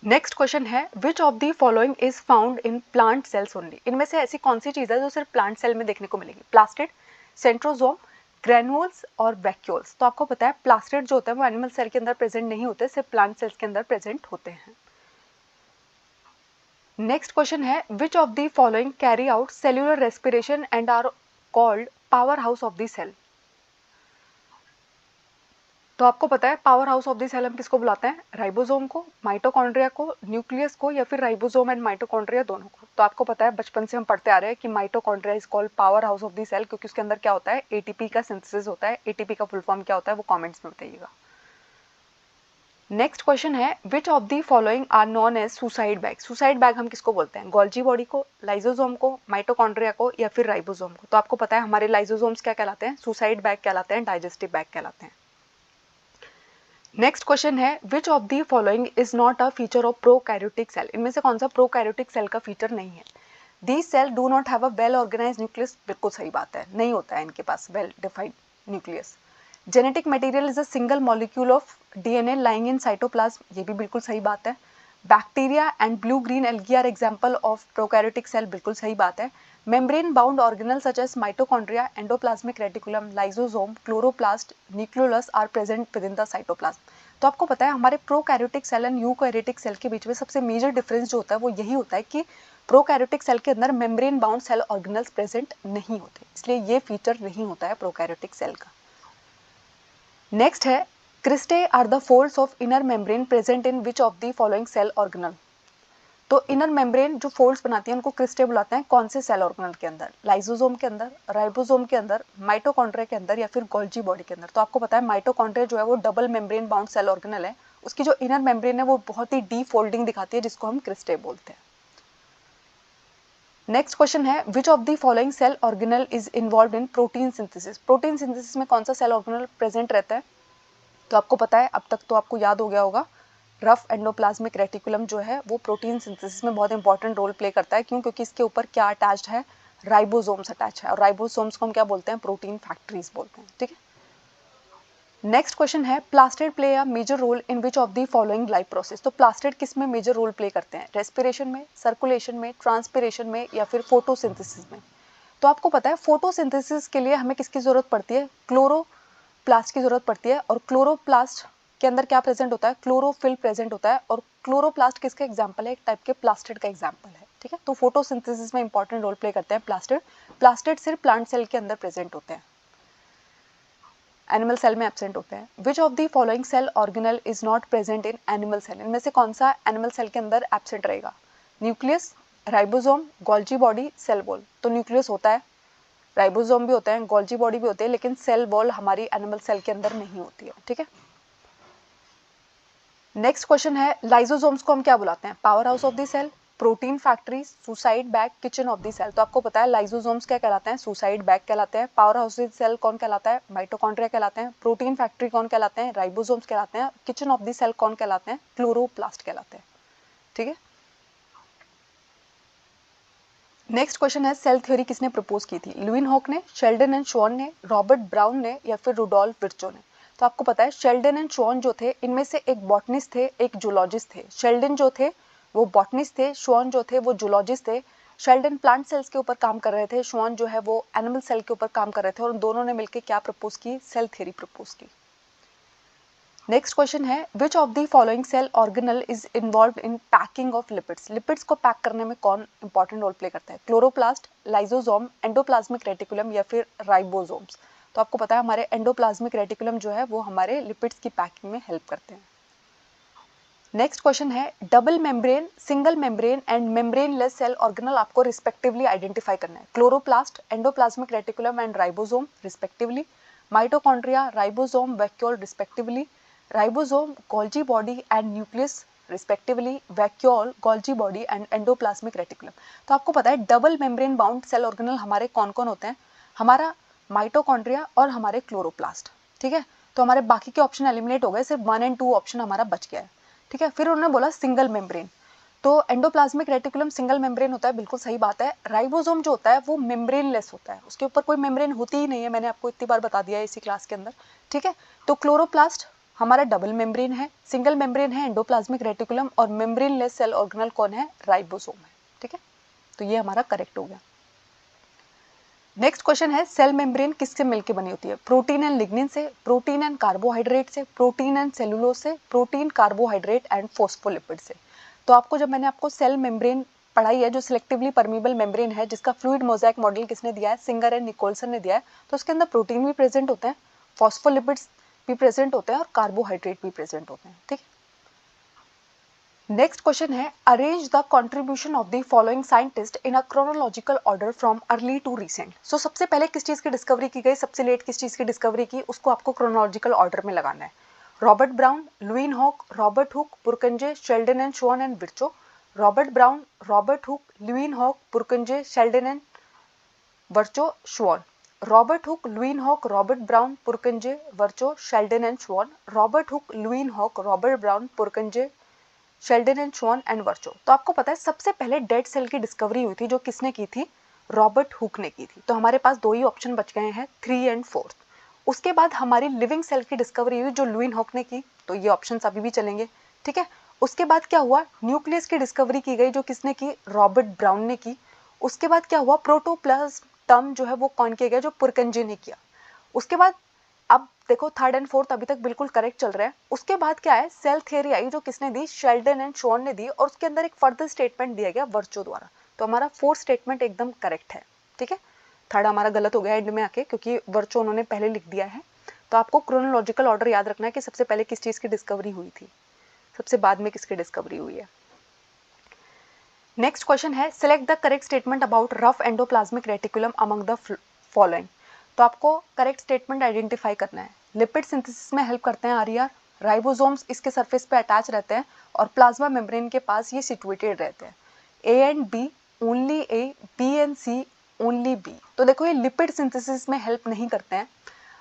नेक्स्ट क्वेश्चन है which of the following is found in plant cells only. इनमें से ऐसी कौन सी चीज है जो सिर्फ प्लांट सेल में देखने को मिलेगी? प्लास्टिड, सेंट्रोसोम, ग्रेन्यूल्स और वैक्यूल्स। तो आपको पता है प्लास्टिड जो होता है वो एनिमल सेल के अंदर प्रेजेंट नहीं होते, सिर्फ प्लांट सेल्स के अंदर प्रेजेंट होते हैं। नेक्स्ट क्वेश्चन है which of the following carry out cellular respiration and are called power house of the cell. तो आपको पता है power house of the cell हम किसको बुलाते हैं? राइबोसोम को, माइटोकॉन्ड्रिया को, न्यूक्लियस को, या फिर राइबोसोम एंड माइटोकॉन्ड्रिया दोनों को। तो आपको पता है बचपन से हम पढ़ते आ रहे हैं कि mitochondria is called power house of the cell, क्योंकि उसके अंदर क्या होता है? एटीपी का सिंथेसिस होता है। एटीपी का फुल फॉर्म क्या होता है वो कमेंट्स में बताइएगा। नेक्स्ट क्वेश्चन है which of the following are known as suicide bag. Suicide bag हम किसको बोलते हैं? गोल्जी बॉडी को, लाइसोसोम को, माइटोकॉन्ड्रिया को, या फिर राइबोसोम को। तो आपको पता है हमारे लाइसोसोम्स क्या कहलाते हैं? सुसाइड बैग कहलाते हैं, डाइजेस्टिव बैग कहलाते हैं। नेक्स्ट क्वेश्चन है which of the following is not a feature of prokaryotic cell. इनमें से कौन सा प्रोकैरियोटिक सेल का फीचर नहीं है? These cell do not have a well organised nucleus. बिल्कुल सही बात है, नहीं होता है इनके पास well defined nucleus. Genetic material is a single molecule of DNA lying in cytoplasm. ये भी बिल्कुल सही बात है। Bacteria and blue green algae are example of prokaryotic cell. बिल्कुल सही बात है। Membrane bound organelle such as mitochondria, endoplasmic reticulum, lysosome, chloroplast, nucleolus are present with in the cytoplasm. तो आपको पता है हमारे prokaryotic cell and eukaryotic cell के बीच में सबसे मेजर डिफरेंस जो होता है वो यही होता है कि प्रोकैरियोटिक सेल के अंदर membrane bound cell organelles present नहीं होते, इसलिए ये फीचर नहीं होता है प्रोकैरियोटिक सेल का। नेक्स्ट है cristae are the folds of inner membrane present in which of the following cell organelle. तो इनर मेम्ब्रेन जो फोल्ड्स बनाती हैं उनको क्रिस्टे बुलाते हैं, कौन से सेल ऑर्गेनल के अंदर? लाइसोसोम के अंदर, राइबोसोम के अंदर, माइटोकॉन्ड्रिया के अंदर, या फिर गोल्जी बॉडी के अंदर। तो आपको पता है माइटोकॉन्ड्रिया जो है वो double membrane bound cell organelle है, उसकी जो इनर मेम्ब्रेन है वो बहुत ही डी फोल्डिंग दिखाती है जिसको हम क्रिस्टे बोलते हैं। नेक्स्ट क्वेश्चन है which of the following cell organelle is involve in protein synthesis. Protein synthesis में कौन सा सेल ऑर्गेनल प्रेजेंट रहता है? तो आपको पता है, अब तक तो आपको याद हो गया होगा, रफ एंडोप्लाज्मिक रेटिकुलम जो है वो प्रोटीन सिंथेसिस में बहुत इंपॉर्टेंट रोल प्ले करता है। क्यों? क्योंकि इसके ऊपर क्या अटैच्ड है? राइबोसोम्स अटैच है, और राइबोसोम्स को हम क्या बोलते हैं? प्रोटीन फैक्ट्रीज बोलते हैं। ठीक है। नेक्स्ट क्वेश्चन है plastid play a major role in which of the following life process. तो प्लास्टिड किस में मेजर रोल प्ले करते हैं? रेस्पिरेशन में, सर्कुलेशन में, ट्रांसपिरेशन में, या फिर फोटोसिंथेसिस में। तो आपको पता है फोटोसिंथेसिस के लिए हमें किसकी जरूरत पड़ती है? क्लोरोप्लास्ट की जरूरत पड़ती है, और क्लोरोप्लास्ट के अंदर क्या प्रेजेंट होता है? क्लोरोफिल प्रेजेंट होता है, और क्लोरोप्लास्ट किसका एग्जांपल है? एक टाइप के प्लास्टिड का एग्जांपल है। ठीक है, तो फोटोसिंथेसिस में इंपॉर्टेंट रोल प्ले करते हैं प्लास्टिड। प्लास्टिड सिर्फ प्लांट सेल के अंदर प्रेजेंट होते हैं, एनिमल सेल में एब्सेंट होते हैं। Which of the following cell organelle is not present in animal cell. इनमें से कौन सा एनिमल सेल के अंदर एब्सेंट रहेगा? Nucleus, ribosome, Golgi body, cell wall. तो न्यूक्लियस होता है, राइबोसोम भी होते हैं, गोल्जी बॉडी भी होते हैं, लेकिन सेल वॉल हमारी एनिमल सेल के अंदर नहीं होती है। ठीक है। नेक्स्ट क्वेश्चन है लाइसोसोम्स को हम क्या बुलाते हैं? Power house of the cell, protein factory, suicide bag, kitchen of the cell. तो आपको पता है लाइसोसोम्स क्या कहलाते हैं? सुसाइड बैग कहलाते हैं। Power house of the cell कौन कहलाता है? माइटोकॉन्ड्रिया कहलाते हैं। प्रोटीन फैक्ट्री कौन कहलाते हैं? राइबोसोम्स कहलाते हैं। किचन ऑफ द सेल कौन कहलाते हैं? क्लोरोप्लास्ट कहलाते हैं। ठीक है। नेक्स्ट क्वेश्चन है सेल थ्योरी किसने प्रपोज की थी? लुईन हॉक ने, शेल्डन एंड शॉन ने, रॉबर्ट ब्राउन ने, या फिर रुडोल्फ विर्चो ने। तो आपको पता है शेल्डन एंड शॉन जो थे इनमें से एक बॉटनिस्ट थे, एक जूलॉजिस्ट थे। शेल्डन जो थे वो बॉटनिस्ट थे, शॉन जो थे वो जूलॉजिस्ट थे। शेल्डन प्लांट सेल्स के ऊपर काम कर रहे थे, शॉन जो है वो एनिमल सेल के ऊपर काम कर रहे थे, और दोनों ने मिलकर क्या प्रपोज की? सेल थ्योरी प्रपोज की। नेक्स्ट क्वेश्चन है which of the following cell organelle is involve in packing of lipids. Lipids को पैक करने में कौन इंपॉर्टेंट रोल प्ले करता है? क्लोरोप्लास्ट, लाइसोसोम, एंडोप्लाज्मिक रेटिकुलम, या फिर राइबोसोम्स। तो आपको पता है हमारे एंडोप्लाज्मिक रेटिकुलम जो है वो हमारे लिपिड्स की पैकिंग में हेल्प करते हैं। नेक्स्ट क्वेश्चन है double membrane, single membrane and membraneless cell organelle आपको रिस्पेक्टिवली आइडेंटिफाई करना है। Chloroplast, endoplasmic reticulum and ribosome respectively, mitochondria, ribosome, vacuole respectively, ribosome, Golgi body and nucleus respectively, vacuole, Golgi body and endoplasmic reticulum. तो आपको पता है double membrane bound cell organelle हमारे कौन कौन होते हैं? हमारा माइटोकॉन्ड्रिया और हमारे क्लोरोप्लास्ट। ठीक है, तो हमारे बाकी के ऑप्शन एलिमिनेट हो गए, सिर्फ 1 और 2 ऑप्शन हमारा बच गया है, ठीक है। फिर उन्होंने बोला सिंगल मेम्ब्रेन, तो एंडोप्लाज्मिक रेटिकुलम सिंगल मेम्ब्रेन होता है, बिल्कुल सही बात है। राइबोसोम जो होता है वो मेम्ब्रेनलेस होता है, उसके ऊपर कोई मेम्ब्रेन होती ही नहीं है, मैंने आपको इतनी बार बता दिया है इसी क्लास के अंदर, ठीक है। तो क्लोरोप्लास्ट हमारा डबल मेम्ब्रेन है, सिंगल मेम्ब्रेन है एंडोप्लाज्मिक रेटिकुलम, और मेम्ब्रेनलेस सेल ऑर्गेनल कौन है, राइबोसोम है, ठीक है। तो ये हमारा करेक्ट हो गया। नेक्स्ट क्वेश्चन है सेल मेम्ब्रेन किससे मिलकर बनी होती है, प्रोटीन एंड लिग्निन से, प्रोटीन एंड कार्बोहाइड्रेट से, प्रोटीन एंड सेलुलोज से, प्रोटीन कार्बोहाइड्रेट एंड फोस्फोलिपिड से। तो आपको जब मैंने आपको सेल मेम्ब्रेन पढ़ाई है, जो सिलेक्टिवली परमीबल मेम्ब्रेन है, जिसका फ्लूइड मोज़ेक मॉडल किसने दिया है, सिंगर एंड निकोलसन ने दिया है, तो उसके अंदर प्रोटीन भी प्रेजेंट होते हैं, फॉस्फोलिपिड्स भी प्रेजेंट होते हैं और कार्बोहाइड्रेट भी प्रेजेंट होते हैं, ठीक है। नेक्स्ट क्वेश्चन है arrange the contribution of the following scientist in a chronological order from early to recent. So सबसे पहले किस चीज की डिस्कवरी की गई, सबसे लेट किस चीज की डिस्कवरी की, उसको आपको क्रोनोलॉजिकल ऑर्डर में लगाना है। Robert Brown, Leeuwenhoek, Robert Hooke, Purkinje, Schleiden and Schwann and Virchow. Robert Brown, Robert Hooke, Leeuwenhoek, Purkinje, Schleiden and Virchow, Schwann. Robert Hooke, Leeuwenhoek, Robert Brown, Purkinje, Virchow, Schleiden and Schwann. Robert Hooke, Leeuwenhoek, Robert Brown, Purkinje, Schleiden and Schwann and Virchow. तो आपको पता है सबसे पहले dead cell की discovery हुई थी, जो किसने की थी, रॉबर्ट हुक ने की थी। तो हमारे पास 2 ही ऑप्शन बच गए हैं, 3 और 4। उसके बाद हमारी लिविंग सेल की डिस्कवरी हुई, जो लुईन हॉक ने की, तो ये ऑप्शन अभी भी चलेंगे, ठीक है। उसके बाद क्या हुआ, न्यूक्लियस की डिस्कवरी की गई, जो किसने की, रॉबर्ट ब्राउन ने की। उसके बाद क्या हुआ, प्रोटोप्लाज्म टर्म जो है वो कौन किया गया, जो पुरकंजे ने किया। उसके बाद अब देखो 3rd और 4th अभी तक बिल्कुल करेक्ट चल रहा है। उसके बाद क्या है, सेल थियरी आई, जो किसने दी, शेल्डन एंड श्वान ने दी, और उसके अंदर एक फर्दर स्टेटमेंट दिया गया वर्चो द्वारा। तो हमारा 4th स्टेटमेंट एकदम करेक्ट है, ठीक है। 3rd हमारा गलत हो गया एंड में आके, क्योंकि वर्चो उन्होंने पहले लिख दिया है। तो आपको क्रोनोलॉजिकल ऑर्डर याद रखना है कि सबसे पहले किस चीज की डिस्कवरी हुई थी, सबसे बाद में किसकी डिस्कवरी हुई है। नेक्स्ट क्वेश्चन है select the correct statement about rough endoplasmic reticulum among the following. तो आपको करेक्ट स्टेटमेंट आइडेंटिफाई करना है। लिपिड सिंथेसिस में हेल्प करते हैं आरईआर, राइबोसोम्स इसके सरफेस पे अटैच रहते हैं और प्लाज्मा मेम्ब्रेन के पास ये सिचुएटेड रहते हैं। A and B only A, B and C only B. तो देखो ये लिपिड सिंथेसिस में हेल्प नहीं करते हैं।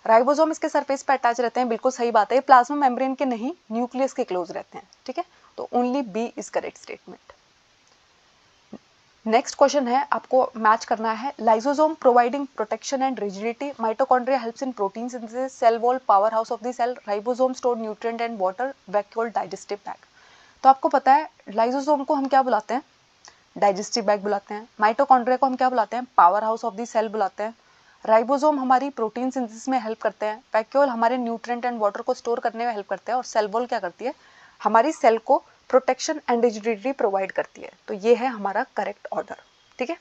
राइबोसोम इसके सरफेस पे अटैच रहते हैं, बिल्कुल सही बात है। ये प्लाज्मा मेम्ब्रेन के नहीं, न्यूक्लियस के क्लोज रहते हैं, ठीक है। तो only B is correct statement. Next question है, आपको मैच करना है lysosome providing protection and rigidity, mitochondria helps in protein synthesis, cell wall power house of the cell, ribosome store nutrient and water, vacuole digestive bag. तो आपको पता है lysosome को हम क्या बुलाते हैं, डाइजेस्टिव बैग बुलाते हैं। माइटोकॉन्ड्रिया को हम क्या बुलाते हैं, power house of the cell बुलाते हैं। राइबोसोम हमारी प्रोटीन सिंथेसिस में हेल्प करते हैं, वैक्यूल हमारे न्यूट्रिएंट एंड वाटर को स्टोर करने में हेल्प करते हैं, और सेल वॉल क्या करती है, हमारी सेल को प्रोटेक्शन एंड रिजिडिटी प्रोवाइड करती है। तो ये है हमारा करेक्ट ऑर्डर, ठीक है।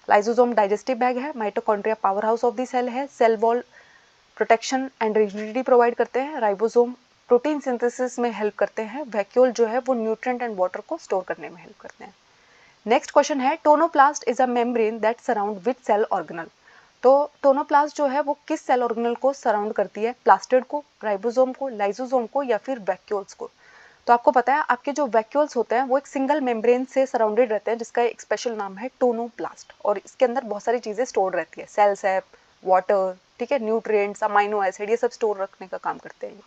लाइसोसोम डाइजेस्टिव बैग है, mitochondria power house of the cell है, cell wall protection and rigidity provide करते हैं, राइबोसोम प्रोटीन सिंथेसिस में हेल्प करते हैं, वैक्यूल जो है वो न्यूट्रिएंट एंड वाटर को स्टोर करने में हेल्प करते हैं। नेक्स्ट क्वेश्चन है tonoplast is a membrane that surround with cell organelle. तो टोनोप्लास्ट जो है वो किस सेल ऑर्गेनल को सराउंड करती है, प्लास्टिड को, राइबोसोम को, लाइसोसोम को, या फिर वैक्यूल्स को। तो आपको पता है आपके जो वैक्यूल्स होते हैं वो एक सिंगल मेम्ब्रेन से सराउंडेड रहते हैं, जिसका एक स्पेशल नाम है टोनोप्लास्ट, और इसके अंदर बहुत सारी चीजें स्टोर रहती है, सेल्स है, वाटर, ठीक है, न्यूट्रिएंट्स, अमाइनो एसिड, ये सब स्टोर रखने का काम करते हैं।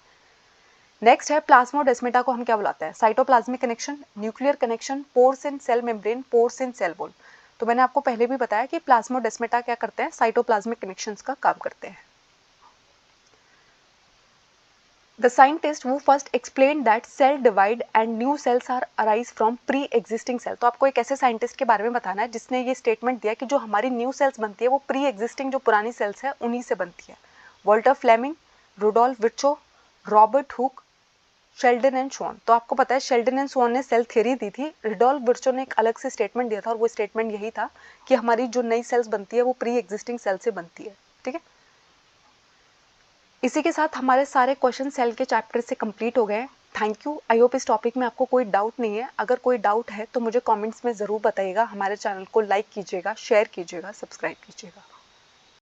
नेक्स्ट है प्लाज्मोडेस्मेटा को हम क्या बुलाते हैं, cytoplasmic connection, nuclear connection, pores in cell membrane, pores in cell wall. तो मैंने आपको पहले भी बताया कि प्लाज्मोडेस्मेटा क्या करते हैं, साइटोप्लाज्मिक कनेक्शंस का काम करते हैं। The scientist who first explained that cell divide and new cells are arise from pre-existing cell। तो आपको एक ऐसे साइंटिस्ट के बारे में बताना है जिसने ये स्टेटमेंट दिया कि जो हमारी न्यू सेल्स बनती है वो प्री एग्जिस्टिंग जो पुरानी सेल्स है उन्हीं से बनती है। Walter Flemming, Rudolf Virchow, Robert Hooke, Schleiden and Schwann. तो आपको पता है शेल्डन एंड श्वान ने सेल थ्योरी दी थी, रुडोल्फ विर्चो ने एक अलग से स्टेटमेंट दिया था, और वो स्टेटमेंट यही था कि हमारी जो नई सेल्स बनती है वो प्री एग्जिस्टिंग सेल से बनती है, ठीक है। इसी के साथ हमारे सारे क्वेश्चन सेल के चैप्टर से कंप्लीट हो गए। Thank you. आई होप इस टॉपिक में आपको कोई डाउट नहीं है। अगर कोई डाउट है तो मुझे कमेंट्स में ज़रूर बताइएगा। हमारे चैनल को लाइक कीजिएगा, शेयर कीजिएगा, सब्सक्राइब कीजिएगा।